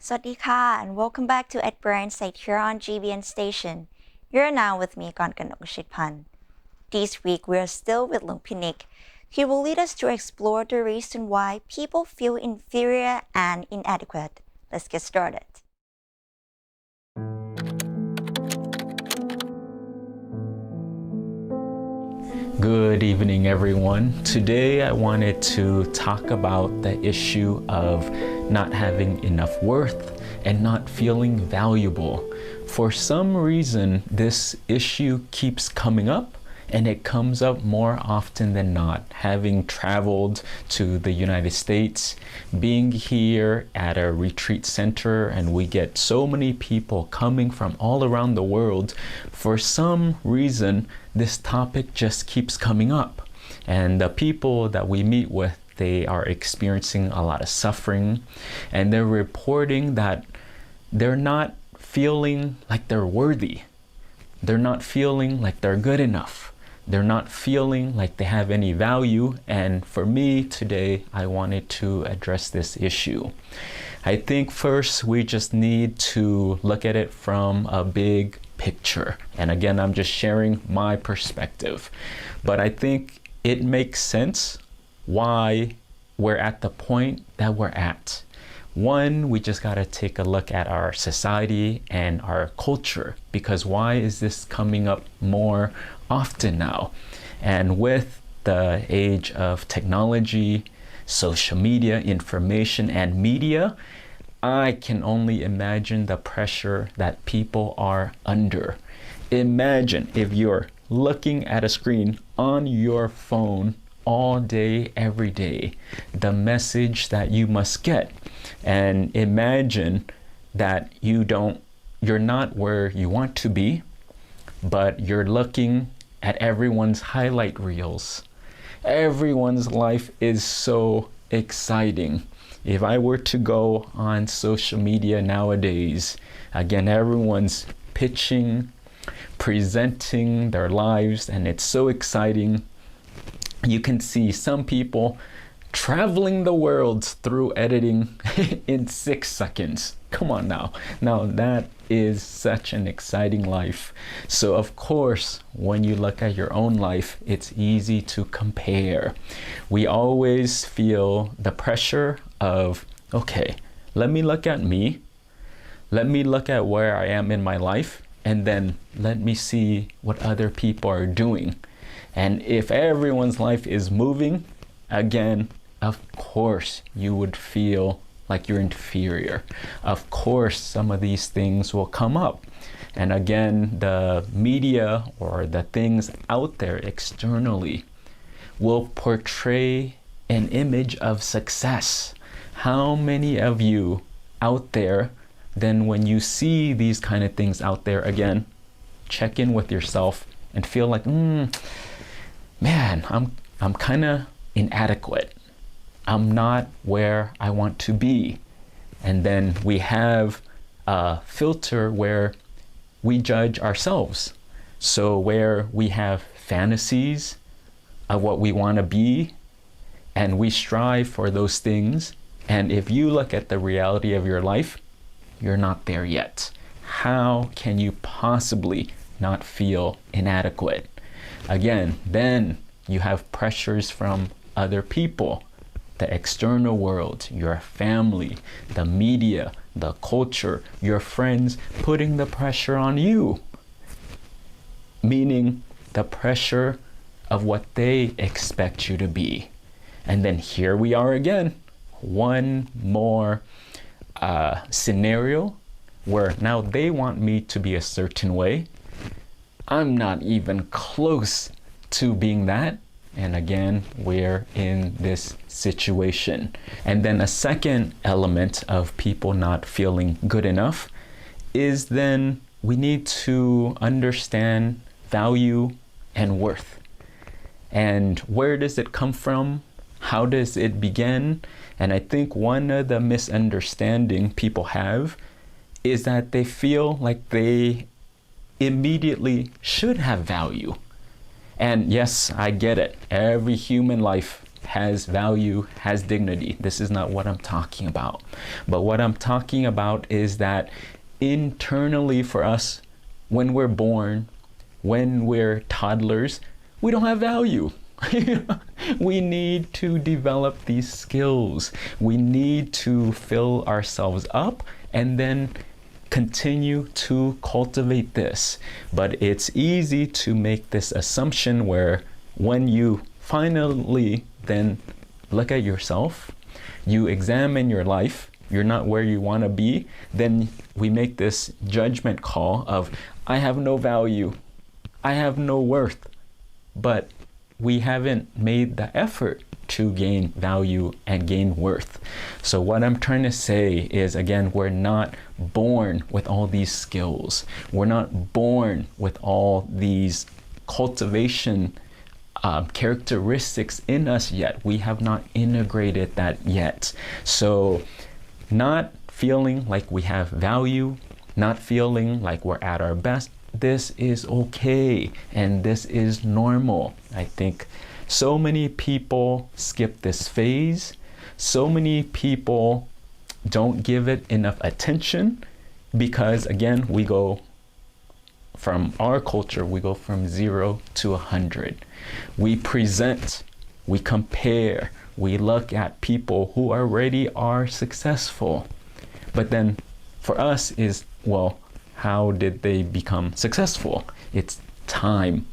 สวัสดีค่ะ and welcome back to Ed Burns right here on GBN Station. You're now with me, Kankanok Shitpan. This week, we're still with Lung Pinik. He will lead us to explore the reason why people feel inferior and inadequate. Let's get started. Good evening, everyone. Today I wanted to talk about the issue of not having enough worth and not feeling valuable. For some reason, this issue keeps coming up, and it comes up more often than not. Having traveled to the United States, being here at a retreat center, and we get so many people coming from all around the world, for some reason, this topic just keeps coming up. And the people that we meet with, they are experiencing a lot of suffering, and they're reporting that they're not feeling like they're worthy. They're not feeling like they're good enough. They're not feeling like they have any value. And for me today, I wanted to address this issue. I think first we just need to look at it from a big picture. And again, I'm just sharing my perspective. But I think it makes sense why we're at the point that we're at. One, we just got to take a look at our society and our culture, because why is this coming up more often now? And with the age of technology, social media, information, and media, I can only imagine the pressure that people are under. Imagine if you're looking at a screen on your phone all day, every day, the message that you must get. And imagine that you're not where you want to be, but you're looking at everyone's highlight reels. Everyone's life is so exciting. If I were to go on social media nowadays, again, everyone's pitching, presenting their lives, and it's so exciting. You can see some people traveling the world through editing in 6 seconds. Come on now. Now that is such an exciting life. So of course, when you look at your own life, it's easy to compare. We always feel the pressure of, okay, let me look at me. Let me look at where I am in my life, and then let me see what other people are doing. And if everyone's life is moving, again, of course, you would feel like you're inferior. Of course, some of these things will come up. And again, the media or the things out there externally will portray an image of success. How many of you out there, then when you see these kind of things out there, again, check in with yourself and feel like, man, I'm kind of inadequate. I'm not where I want to be. And then we have a filter where we judge ourselves. So where we have fantasies of what we want to be, and we strive for those things. And if you look at the reality of your life, you're not there yet. How can you possibly not feel inadequate? Again, then you have pressures from other people, the external world, your family, the media, the culture, your friends putting the pressure on you. Meaning the pressure of what they expect you to be. And then here we are again, one more scenario where now they want me to be a certain way. I'm not even close to being that. And again, we're in this situation. And then a second element of people not feeling good enough is then we need to understand value and worth. And where does it come from? How does it begin? And I think one of the misunderstanding people have is that they feel like they immediately should have value. And yes, I get it. Every human life has value, has dignity. This is not what I'm talking about. But what I'm talking about is that internally for us, when we're born, when we're toddlers, we don't have value. We need to develop these skills. We need to fill ourselves up and then continue to cultivate this. But it's easy to make this assumption where when you finally then look at yourself, you examine your life, you're not where you want to be, then we make this judgment call of, I have no value, I have no worth. But we haven't made the effort to gain value and gain worth. So what I'm trying to say is, again, we're not born with all these skills. We're not born with all these cultivation characteristics in us yet. We have not integrated that yet. So not feeling like we have value, not feeling like we're at our best, this is okay and this is normal. I think so many people skip this phase. So many people don't give it enough attention because, again, we go from our culture, we go from 0 to 100. We present, we compare, we look at people who already are successful. But then for us is, well, how did they become successful? It's time.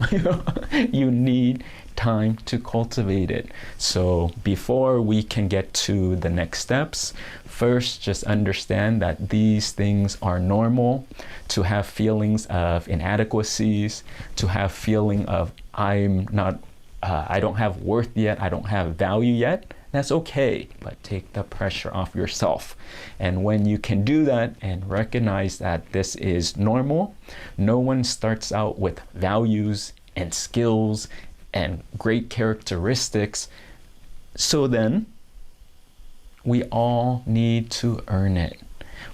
You need time to cultivate it. So before we can get to the next steps, first just understand that these things are normal. To have feelings of inadequacies, to have feeling of I don't have worth yet, I don't have value yet, that's okay, but take the pressure off yourself. And when you can do that and recognize that this is normal, no one starts out with values and skills and great characteristics. So then we all need to earn it.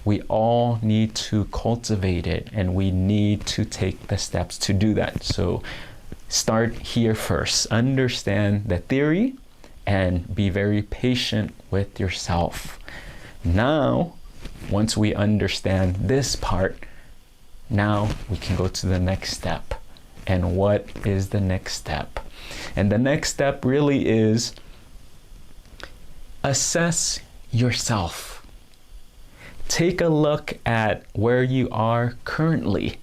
We all need to cultivate it, and we need to take the steps to do that. So start here first. Understand the theory and be very patient with yourself. Now, once we understand this part, now we can go to the next step. And what is the next step? And the next step really is assess yourself. Take a look at where you are currently.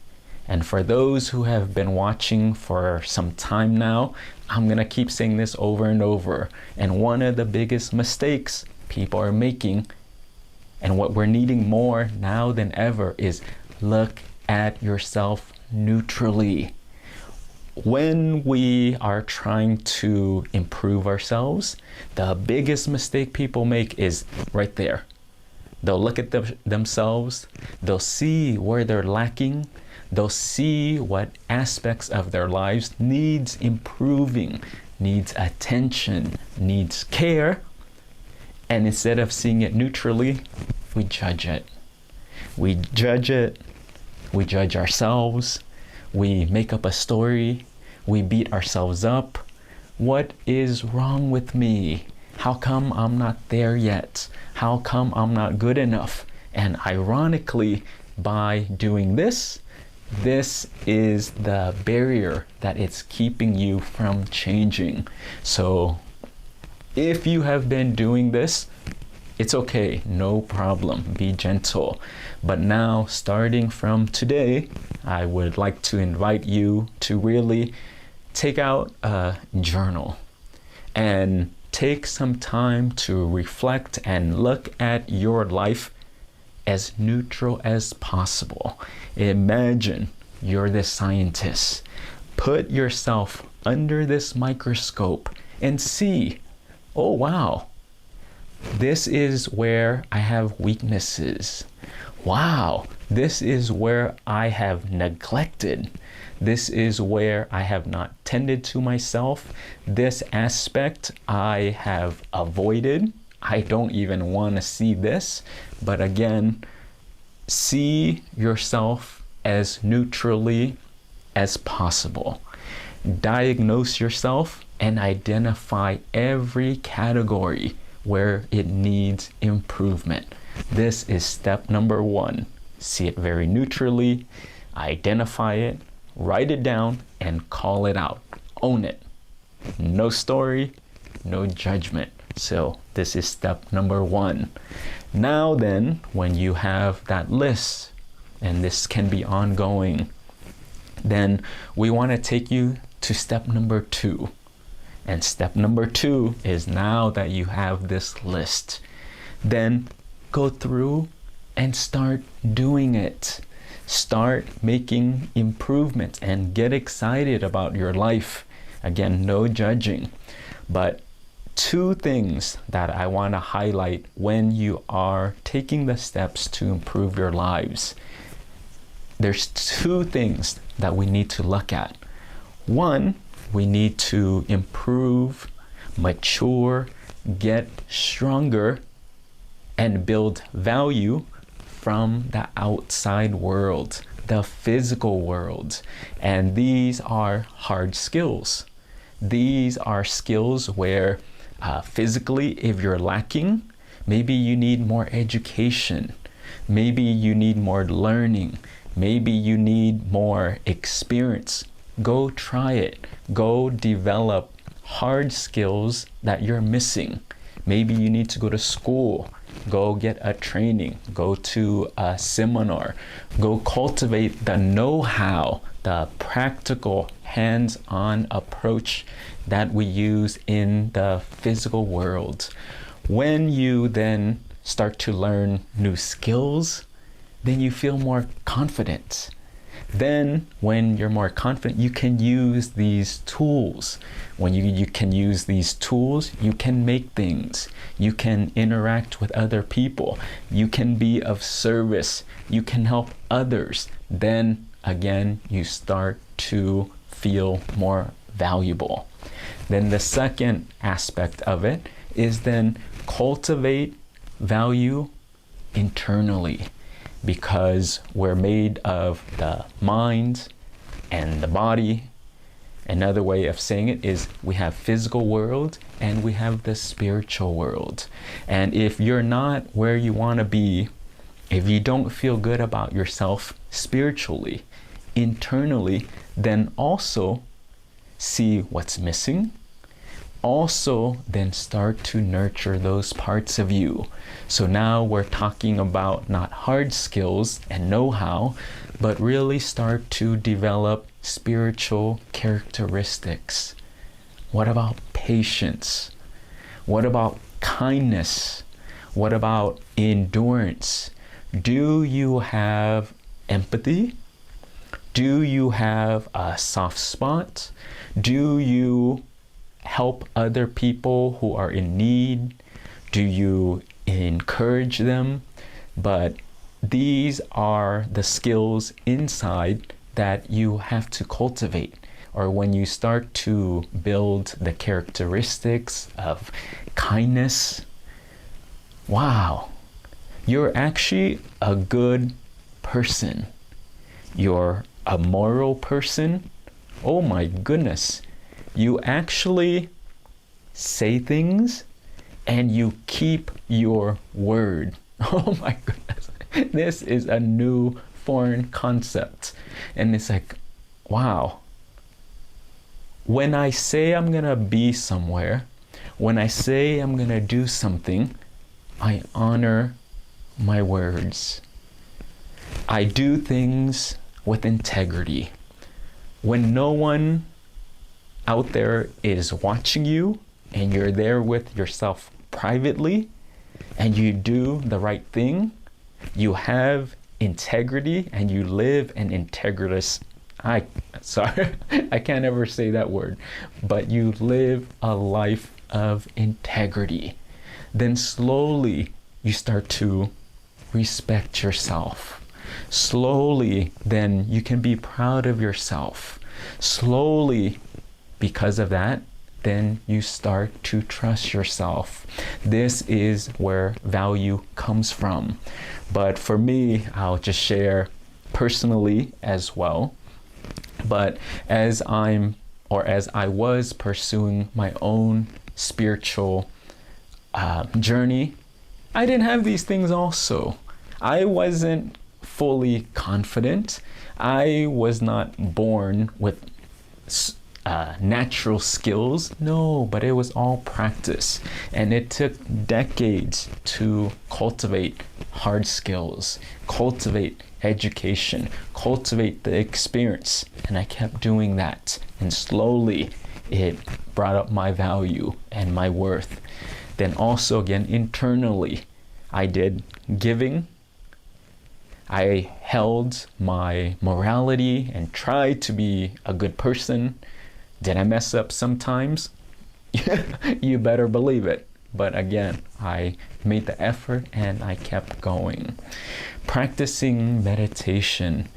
And for those who have been watching for some time now, I'm going to keep saying this over and over. And one of the biggest mistakes people are making, and what we're needing more now than ever, is look at yourself neutrally. When we are trying to improve ourselves, the biggest mistake people make is right there. They'll look at themselves, they'll see where they're lacking, they'll see what aspects of their lives needs improving, needs attention, needs care, and instead of seeing it neutrally, we judge it. We judge it, we judge ourselves, we make up a story, we beat ourselves up. What is wrong with me? How come I'm not there yet? How come I'm not good enough? And ironically, by doing this, this is the barrier that it's keeping you from changing. So if you have been doing this, it's okay, no problem, be gentle. But now, starting from today, I would like to invite you to really take out a journal and take some time to reflect and look at your life as neutral as possible. Imagine you're the scientist. Put yourself under this microscope and see, oh wow, this is where I have weaknesses. Wow, this is where I have neglected. This is where I have not tended to myself. This aspect I have avoided. I don't even want to see this. But again, see yourself as neutrally as possible. diagnose yourself and identify every category where it needs improvement. This is step number 1. See it very neutrally, identify it, write it down, and call it out. Own it. No story, no judgment. So this is step number 1. Now then, when you have that list, and this can be ongoing, then we want to take you to step number 2. And step number 2 is now that you have this list, then go through and start doing it. Start making improvements and get excited about your life. Again, no judging. But 2 things that I want to highlight when you are taking the steps to improve your lives. There's 2 things that we need to look at. 1, we need to improve, mature, get stronger, and build value from the outside world, the physical world. And these are hard skills. These are skills where physically, if you're lacking, maybe you need more education. Maybe you need more learning. Maybe you need more experience. Go try it. Go develop hard skills that you're missing. Maybe you need to go to school. Go get a training. Go to a seminar. Go cultivate the know-how, the practical, hands-on approach that we use in the physical world. When you then start to learn new skills, then you feel more confident. Then when you're more confident, you can use these tools. When you can use these tools, you can make things. You can interact with other people. You can be of service. You can help others. Then again, you start to feel more valuable. Then the second aspect of it is then cultivate value internally, because we're made of the mind and the body. Another way of saying it is we have physical world and we have the spiritual world. And if you're not where you want to be, if you don't feel good about yourself spiritually, internally, then also see what's missing. Also then start to nurture those parts of you. So now we're talking about not hard skills and know-how, but really start to develop spiritual characteristics. What about patience? What about kindness? What about endurance? Do you have empathy? Do you have a soft spot? Do you help other people who are in need? Do you encourage them? But these are the skills inside that you have to cultivate. Or when you start to build the characteristics of kindness, wow, you're actually a good person. You're a moral person. Oh my goodness. You actually say things and you keep your word. Oh my goodness. This is a new foreign concept. And it's like, wow. When I say I'm gonna be somewhere, when I say I'm gonna do something, I honor my words. I do things with integrity. When no one out there is watching you and you're there with yourself privately and you do the right thing, you have integrity and you live an integritous, I can't ever say that word, but you live a life of integrity. Then slowly you start to respect yourself. Slowly then you can be proud of yourself. Slowly, because of that, then you start to trust yourself. This is where value comes from. But for me, I'll just share personally as well. But as I'm or as I was pursuing my own spiritual journey, I didn't have these things also. I wasn't fully confident. I was not born with natural skills. No, but it was all practice. And it took decades to cultivate hard skills, cultivate education, cultivate the experience. And I kept doing that. And slowly it brought up my value and my worth. Then also again, internally, I did giving. I held my morality and tried to be a good person. Did I mess up sometimes? You better believe it. But again, I made the effort and I kept going. Practicing meditation,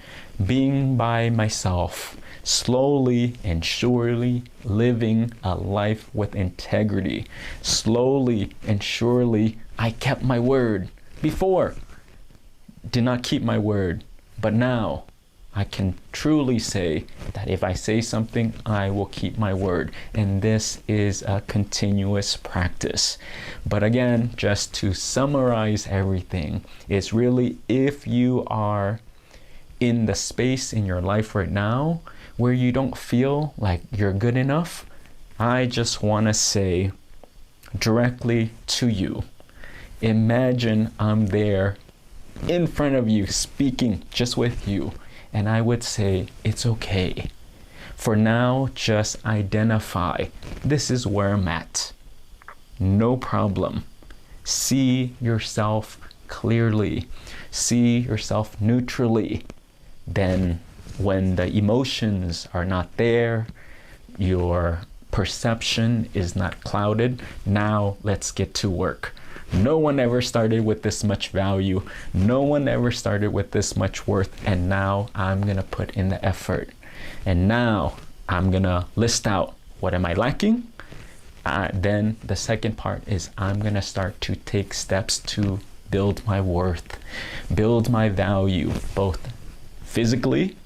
being by myself, slowly and surely living a life with integrity. Slowly and surely, I kept my word. Before, did not keep my word, but now I can truly say that if I say something, I will keep my word. And this is a continuous practice. But again, just to summarize everything, it's really if you are in the space in your life right now where you don't feel like you're good enough, I just want to say directly to you, imagine I'm there in front of you, speaking just with you. And I would say, it's okay. For now, just identify, this is where I'm at. No problem. See yourself clearly. See yourself neutrally. Then when the emotions are not there, your perception is not clouded, now let's get to work. No one ever started with this much value. No one ever started with this much worth. And now I'm going to put in the effort. And now I'm going to list out what am I lacking. Then the second part is I'm going to start to take steps to build my worth, build my value, both physically,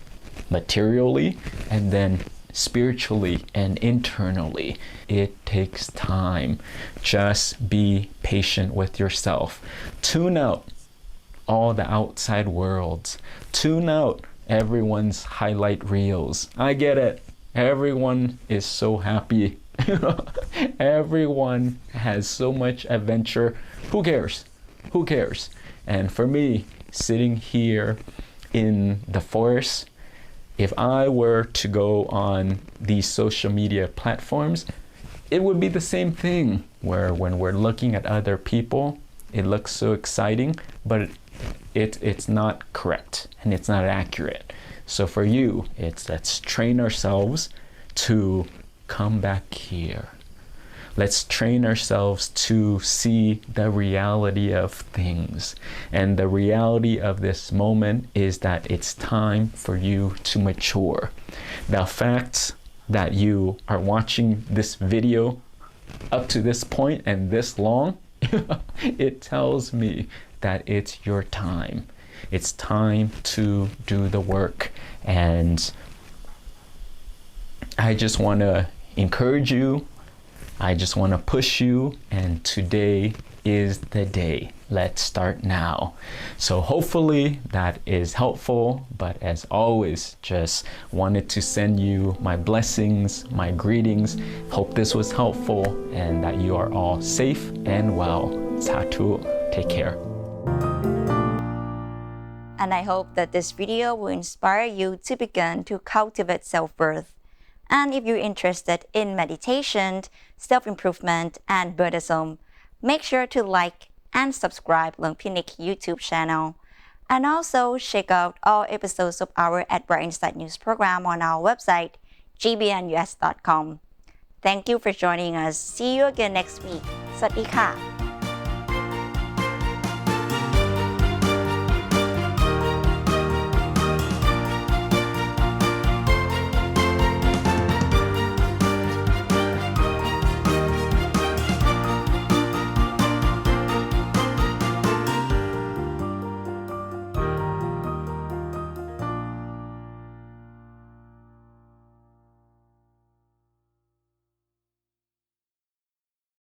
materially, and then spiritually and internally. It takes time. Just be patient with yourself. Tune out all the outside worlds. Tune out everyone's highlight reels. I get it. Everyone is so happy. Everyone has so much adventure. Who cares? Who cares? And for me, sitting here in the forest, if I were to go on these social media platforms, it would be the same thing where when we're looking at other people, it looks so exciting, but it's not correct and it's not accurate. So for you, let's train ourselves to come back here. Let's train ourselves to see the reality of things. And the reality of this moment is that it's time for you to mature. The fact that you are watching this video up to this point and this long, it tells me that it's your time. It's time to do the work. And I just want to encourage you. I just want to push you, and today is the day. Let's start now. So hopefully that is helpful, but as always, just wanted to send you my blessings, my greetings. Hope this was helpful and that you are all safe and well. Satu, take care. And I hope that this video will inspire you to begin to cultivate self-worth. And if you're interested in meditation, self-improvement, and Buddhism, make sure to like and subscribe Luang Pinik YouTube channel. And also check out all episodes of our At Bright Insight News program on our website, gbnus.com. Thank you for joining us. See you again next week. สวัสดีค่ะ